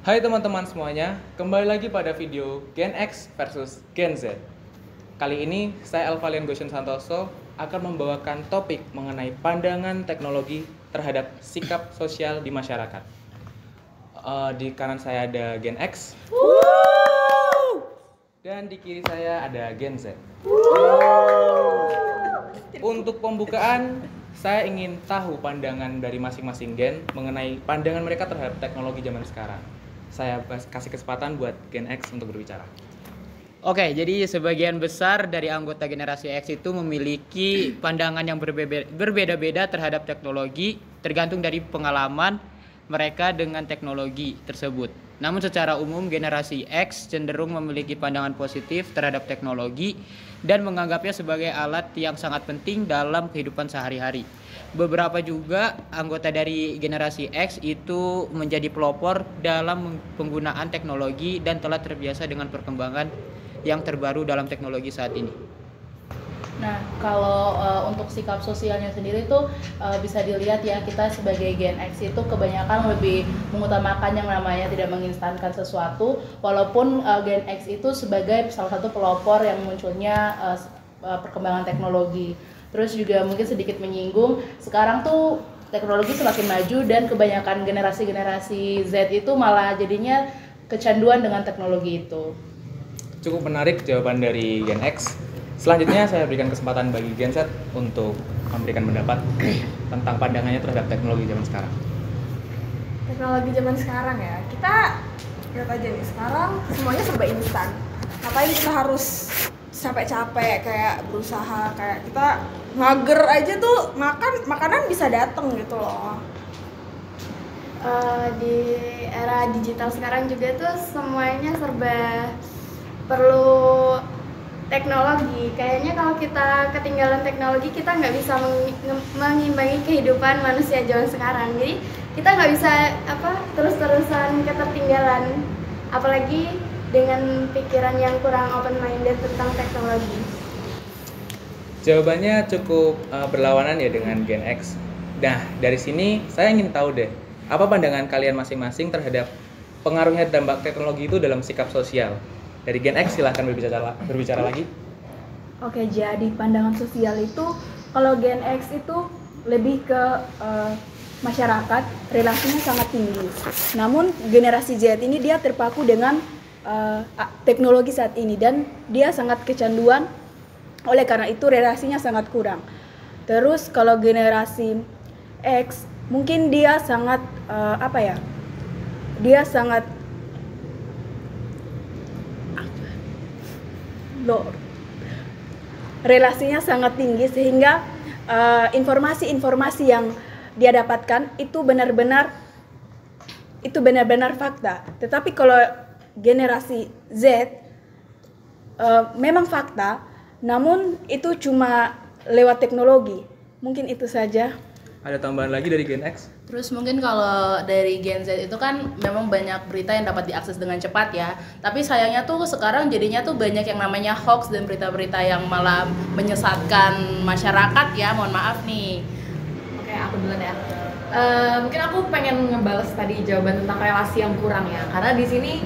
Hai teman-teman semuanya, kembali lagi pada video Gen X versus Gen Z. Kali ini saya Elvalian Goshen Santoso akan membawakan topik mengenai pandangan teknologi terhadap sikap sosial di masyarakat. Di kanan saya ada Gen X, dan di kiri saya ada Gen Z. Untuk pembukaan, saya ingin tahu pandangan dari masing-masing gen mengenai pandangan mereka terhadap teknologi zaman sekarang. Saya kasih kesempatan buat Gen X untuk berbicara. Oke, jadi sebagian besar dari anggota generasi X itu memiliki pandangan yang berbeda-beda terhadap teknologi, tergantung dari pengalaman mereka dengan teknologi tersebut. Namun secara umum generasi X cenderung memiliki pandangan positif terhadap teknologi dan menganggapnya sebagai alat yang sangat penting dalam kehidupan sehari-hari. Beberapa juga anggota dari generasi X itu menjadi pelopor dalam penggunaan teknologi dan telah terbiasa dengan perkembangan yang terbaru dalam teknologi saat ini. Nah, kalau untuk sikap sosialnya sendiri tuh bisa dilihat ya, kita sebagai Gen X itu kebanyakan lebih mengutamakan yang namanya tidak menginstankan sesuatu, walaupun Gen X itu sebagai salah satu pelopor yang munculnya perkembangan teknologi. Terus juga mungkin sedikit menyinggung, sekarang tuh teknologi semakin maju dan kebanyakan generasi-generasi Z itu malah jadinya kecanduan dengan teknologi itu. Cukup menarik jawaban dari Gen X. Selanjutnya saya berikan kesempatan bagi Gen Z untuk memberikan pendapat tentang pandangannya terhadap teknologi zaman sekarang. Teknologi zaman sekarang ya, kita lihat aja nih, sekarang semuanya serba instan. Ngapain kita harus capek-capek kayak berusaha, kayak kita mager aja tuh makanan bisa datang gitu loh. Di era digital sekarang juga tuh semuanya serba perlu teknologi. Kayaknya kalau kita ketinggalan teknologi, kita nggak bisa mengimbangi kehidupan manusia zaman sekarang. Jadi kita nggak bisa terus-terusan ketertinggalan, apalagi dengan pikiran yang kurang open minded tentang teknologi. Jawabannya cukup berlawanan ya dengan Gen X. Nah, dari sini saya ingin tahu deh, apa pandangan kalian masing-masing terhadap pengaruhnya dampak teknologi itu dalam sikap sosial? Dari Gen X silahkan berbicara lagi. Oke, jadi pandangan sosial itu kalau Gen X itu lebih ke masyarakat, relasinya sangat tinggi. Namun generasi Z ini dia terpaku dengan teknologi saat ini dan dia sangat kecanduan, oleh karena itu relasinya sangat kurang. Terus kalau generasi X mungkin dia sangat dia sangat relasinya sangat tinggi sehingga informasi-informasi yang dia dapatkan itu benar-benar fakta. Tetapi kalau generasi Z memang fakta, namun itu cuma lewat teknologi. Mungkin itu saja. Ada tambahan lagi dari Gen X? Terus mungkin kalau dari Gen Z itu kan memang banyak berita yang dapat diakses dengan cepat ya. Tapi sayangnya tuh sekarang jadinya tuh banyak yang namanya hoax dan berita-berita yang malah menyesatkan masyarakat ya. Mohon maaf nih. Oke, aku duluan ya. Mungkin aku pengen ngebales tadi jawaban tentang relasi yang kurang ya. Karena di sini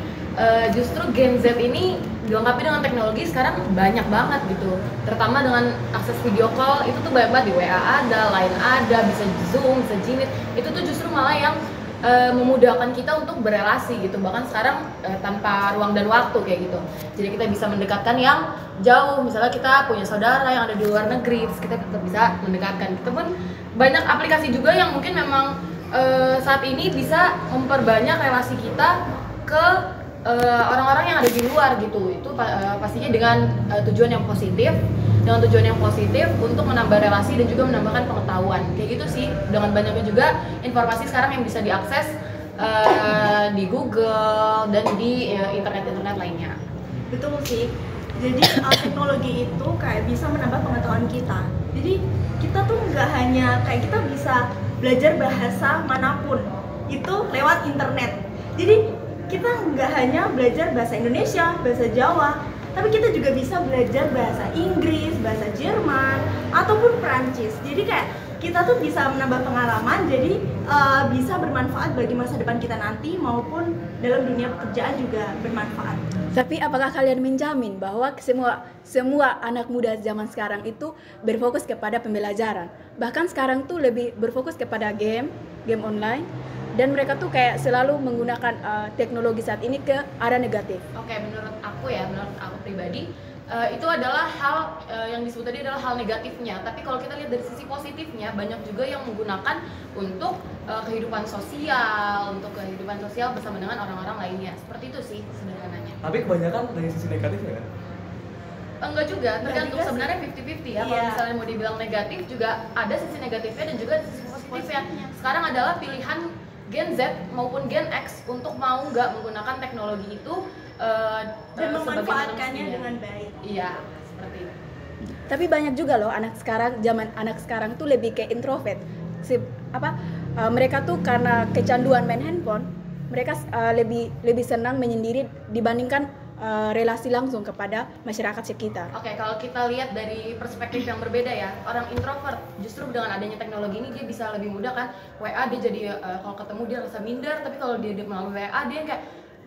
justru Gen Z ini dilengkapi dengan teknologi sekarang banyak banget gitu, terutama dengan akses video call itu tuh banyak banget, di WA ada, Line ada, bisa Zoom, bisa Jimit, itu tuh justru malah yang memudahkan kita untuk berelasi gitu, bahkan sekarang tanpa ruang dan waktu kayak gitu. Jadi kita bisa mendekatkan yang jauh, misalnya kita punya saudara yang ada di luar negeri, terus kita tetap bisa mendekatkan. Kita pun banyak aplikasi juga yang mungkin memang saat ini bisa memperbanyak relasi kita ke orang-orang yang ada di luar gitu. Itu pastinya dengan tujuan yang positif, untuk menambah relasi dan juga menambahkan pengetahuan kayak gitu sih. Dengan banyaknya juga informasi sekarang yang bisa diakses di Google dan di internet lainnya. Betul sih. Jadi teknologi itu kayak bisa menambah pengetahuan kita. Jadi kita tuh nggak hanya kayak kita bisa belajar bahasa manapun itu lewat internet. Jadi kita nggak hanya belajar bahasa Indonesia, bahasa Jawa, tapi kita juga bisa belajar bahasa Inggris, bahasa Jerman, ataupun Perancis. Jadi kayak kita tuh bisa menambah pengalaman, jadi bisa bermanfaat bagi masa depan kita nanti maupun dalam dunia pekerjaan juga bermanfaat. Tapi apakah kalian menjamin bahwa semua anak muda zaman sekarang itu berfokus kepada pembelajaran? Bahkan sekarang tuh lebih berfokus kepada game online, dan mereka tuh kayak selalu menggunakan teknologi saat ini ke arah negatif. Oke, menurut aku pribadi itu adalah hal yang disebut tadi adalah hal negatifnya. Tapi kalau kita lihat dari sisi positifnya, banyak juga yang menggunakan untuk kehidupan sosial bersama dengan orang-orang lainnya. Seperti itu sih sederhananya. Tapi kebanyakan dari sisi negatifnya kan? Enggak juga, tergantung juga sebenarnya 50-50 ya. Kalau misalnya mau dibilang negatif juga ada sisi negatifnya dan juga sisi positifnya. Sekarang adalah pilihan Gen Z maupun Gen X untuk mau nggak menggunakan teknologi itu dan memanfaatkannya dengan baik. Iya, seperti itu. Tapi banyak juga loh anak sekarang tuh lebih ke introvert. Mereka tuh karena kecanduan main handphone, mereka lebih senang menyendiri dibandingkan relasi langsung kepada masyarakat sekitar. Oke, kalau kita lihat dari perspektif yang berbeda ya, orang introvert justru dengan adanya teknologi ini dia bisa lebih mudah kan, WA dia jadi kalau ketemu dia rasa minder, tapi kalau dia melalui WA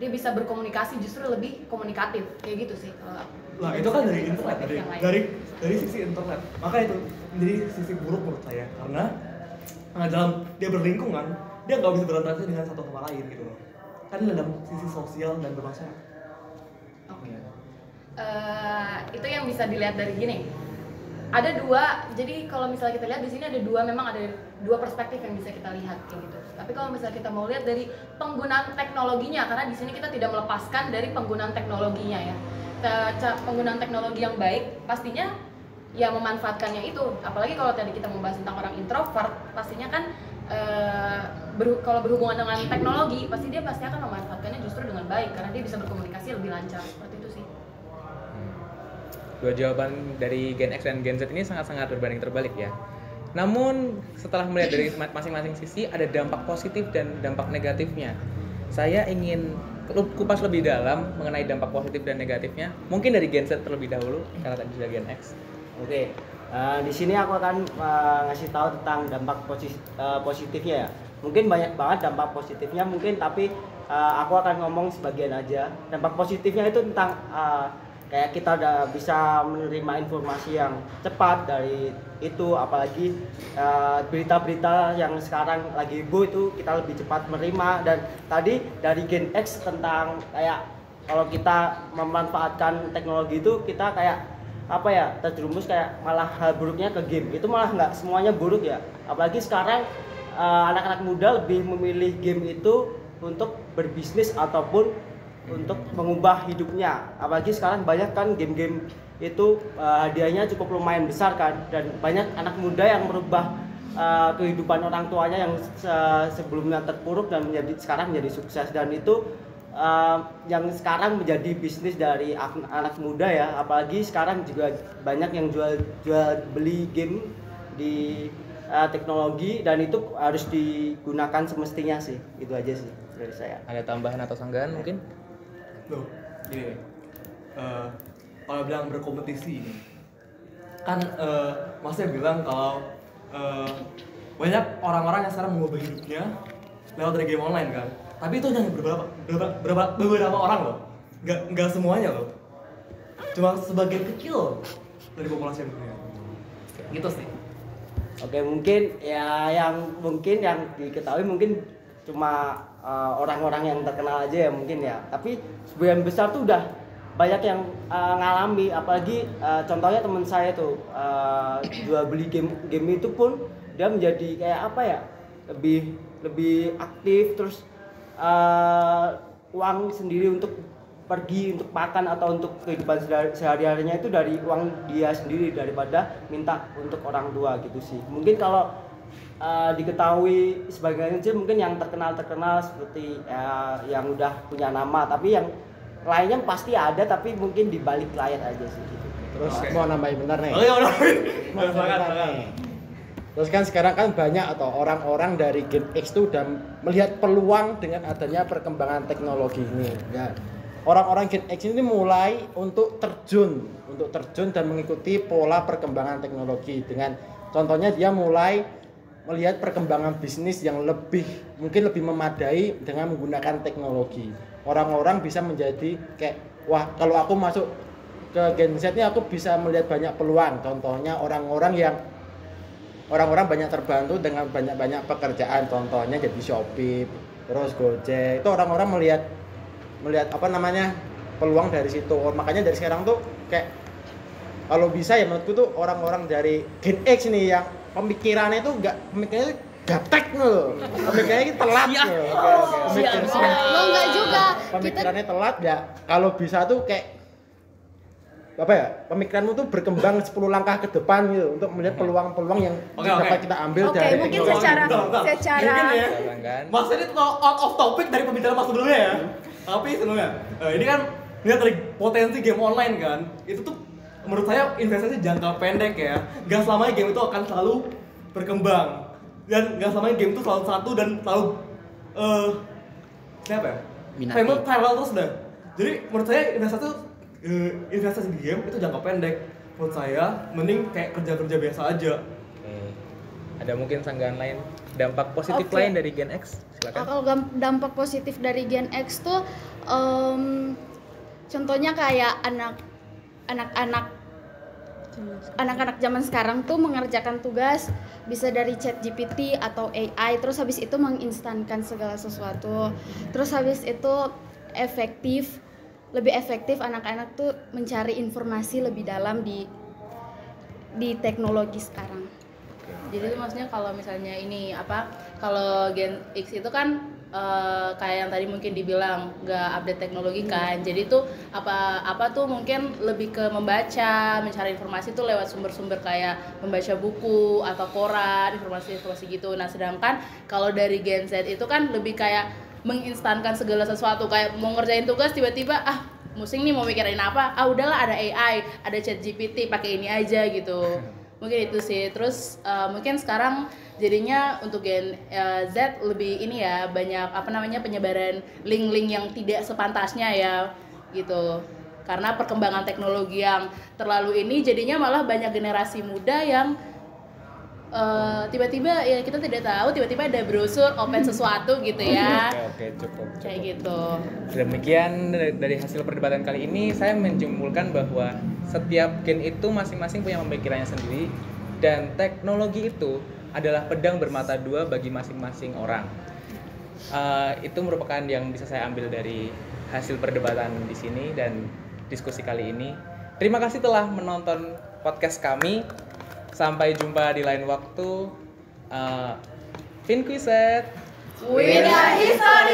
dia bisa berkomunikasi justru lebih komunikatif, kayak gitu sih kalau aku. Lah itu kan dari internet, dari sisi internet. Maka itu menjadi sisi buruk menurut saya, karena dalam dia berlingkungan dia nggak bisa berinteraksi dengan satu sama lain gitu loh. Kan dalam sisi sosial dan bermasyarakat. Itu yang bisa dilihat dari gini. Ada dua, jadi kalau misalnya kita lihat di sini memang ada dua perspektif yang bisa kita lihat kayak gitu. Tapi kalau misalnya kita mau lihat dari penggunaan teknologinya, karena di sini kita tidak melepaskan dari penggunaan teknologinya ya. Penggunaan teknologi yang baik pastinya ya memanfaatkannya itu. Apalagi kalau tadi kita membahas tentang orang introvert, pastinya kan kalau berhubungan dengan teknologi pasti akan memanfaatkannya justru dengan baik karena dia bisa berkomunikasi lebih lancar. Seperti itu sih. Dua jawaban dari Gen X dan Gen Z ini sangat-sangat berbanding terbalik ya. Namun setelah melihat dari masing-masing sisi ada dampak positif dan dampak negatifnya. Saya ingin kupas lebih dalam mengenai dampak positif dan negatifnya. Mungkin dari Gen Z terlebih dahulu karena tadi sudah Gen X. Oke. Di sini aku akan ngasih tahu tentang dampak positifnya ya. Mungkin banyak banget dampak positifnya mungkin, tapi aku akan ngomong sebagian aja. Dampak positifnya itu tentang kayak kita udah bisa menerima informasi yang cepat dari itu, apalagi berita-berita yang sekarang lagi heboh itu kita lebih cepat menerima. Dan tadi dari Gen X tentang kayak kalau kita memanfaatkan teknologi itu kita kayak terjerumus kayak malah hal buruknya ke game. Itu malah nggak semuanya buruk ya, apalagi sekarang anak-anak muda lebih memilih game itu untuk berbisnis ataupun untuk mengubah hidupnya. Apalagi sekarang banyak kan game-game itu hadiahnya cukup lumayan besar kan, dan banyak anak muda yang merubah kehidupan orang tuanya yang sebelumnya terpuruk dan sekarang menjadi sukses. Dan itu yang sekarang menjadi bisnis dari anak muda ya. Apalagi sekarang juga banyak yang jual beli game di teknologi, dan itu harus digunakan semestinya sih. Itu aja sih dari saya. Ada tambahan atau sanggahan mungkin? Loh, gini, kalau bilang berkompetisi ini kan Masnya bilang kalau banyak orang-orang yang sekarang mengubah hidupnya lewat dari game online kan, tapi itu hanya beberapa orang loh, nggak semuanya loh, cuma sebagian kecil dari populasi dunia, gitu sih. Oke, mungkin ya yang diketahui mungkin cuma orang-orang yang terkenal aja ya mungkin ya, tapi sebagian besar tuh udah banyak yang ngalami. Apalagi contohnya teman saya tuh jual beli game itu pun dia menjadi kayak lebih aktif, terus uang sendiri untuk pergi untuk makan atau untuk kehidupan sehari-harinya itu dari uang dia sendiri daripada minta untuk orang tua gitu sih. Mungkin kalau diketahui sebagian kecil mungkin yang terkenal seperti yang udah punya nama, tapi yang lainnya pasti ada tapi mungkin di balik layar aja sih gitu. Terus mau nambahin bentar nih. Oh iya, Terus kan sekarang kan banyak atau orang-orang dari Gen X itu udah melihat peluang dengan adanya perkembangan teknologi ini ya. Orang-orang Gen X ini mulai untuk terjun dan mengikuti pola perkembangan teknologi. Dengan contohnya dia mulai melihat perkembangan bisnis yang mungkin lebih memadai dengan menggunakan teknologi. Orang-orang bisa menjadi kayak, wah kalau aku masuk ke Gen Z ini aku bisa melihat banyak peluang. Contohnya orang-orang banyak terbantu dengan banyak pekerjaan, contohnya jadi Shopee, terus Gojek. Itu orang-orang melihat peluang dari situ. Makanya dari sekarang tuh kayak kalau bisa ya menurutku tuh orang-orang dari Gen X nih yang pemikirannya gaptek loh. Pemikirannya itu telat loh. Lo enggak juga. Pemikirannya telat ya. Kalau bisa tuh kayak pemikiranmu tuh berkembang 10 langkah ke depan gitu untuk melihat peluang-peluang yang dapat kita ambil dari mungkin teknologi. secara Mas ini out of topic dari pembicaraan Mas sebelumnya ya. Tapi sebenarnya ini kan lihat dari potensi game online kan. Itu tuh menurut saya investasi jangka pendek ya. Gak selamanya game itu akan selalu berkembang. Dan gak selamanya game itu selalu satu dan selalu viral terus dah. Jadi menurut saya investasi di game itu jangka pendek. Menurut saya mending kayak kerja biasa aja. Ada mungkin sanggahan lain, dampak positif lain dari Gen X? Silakan. Kalau dampak positif dari Gen X tuh contohnya kayak anak-anak zaman sekarang tuh mengerjakan tugas bisa dari ChatGPT atau AI, terus habis itu menginstankan segala sesuatu, terus habis itu lebih efektif anak-anak tuh mencari informasi lebih dalam di teknologi sekarang. Jadi itu maksudnya kalau misalnya kalau Gen X itu kan kayak yang tadi mungkin dibilang nggak update teknologi kan, jadi tuh apa tuh mungkin lebih ke membaca, mencari informasi tuh lewat sumber-sumber kayak membaca buku atau koran, informasi gitu. Nah sedangkan kalau dari Gen Z itu kan lebih kayak menginstankan segala sesuatu, kayak mau ngerjain tugas tiba-tiba pusing nih mau mikirin apa, udahlah ada AI, ada ChatGPT, pakai ini aja gitu. Mungkin itu sih. Terus mungkin sekarang jadinya untuk Gen Z lebih ini ya, banyak penyebaran link-link yang tidak sepantasnya ya gitu. Karena perkembangan teknologi yang terlalu ini jadinya malah banyak generasi muda yang tiba-tiba ya kita tidak tahu, tiba-tiba ada brosur open sesuatu gitu ya. Oke, cukup. Kayak gitu. Demikian dari hasil perdebatan kali ini, saya menyimpulkan bahwa setiap gen itu masing-masing punya pemikirannya sendiri dan teknologi itu adalah pedang bermata dua bagi masing-masing orang. Itu merupakan yang bisa saya ambil dari hasil perdebatan di sini dan diskusi kali ini. Terima kasih telah menonton podcast kami. Sampai jumpa di lain waktu. Vinkuiset. With a history.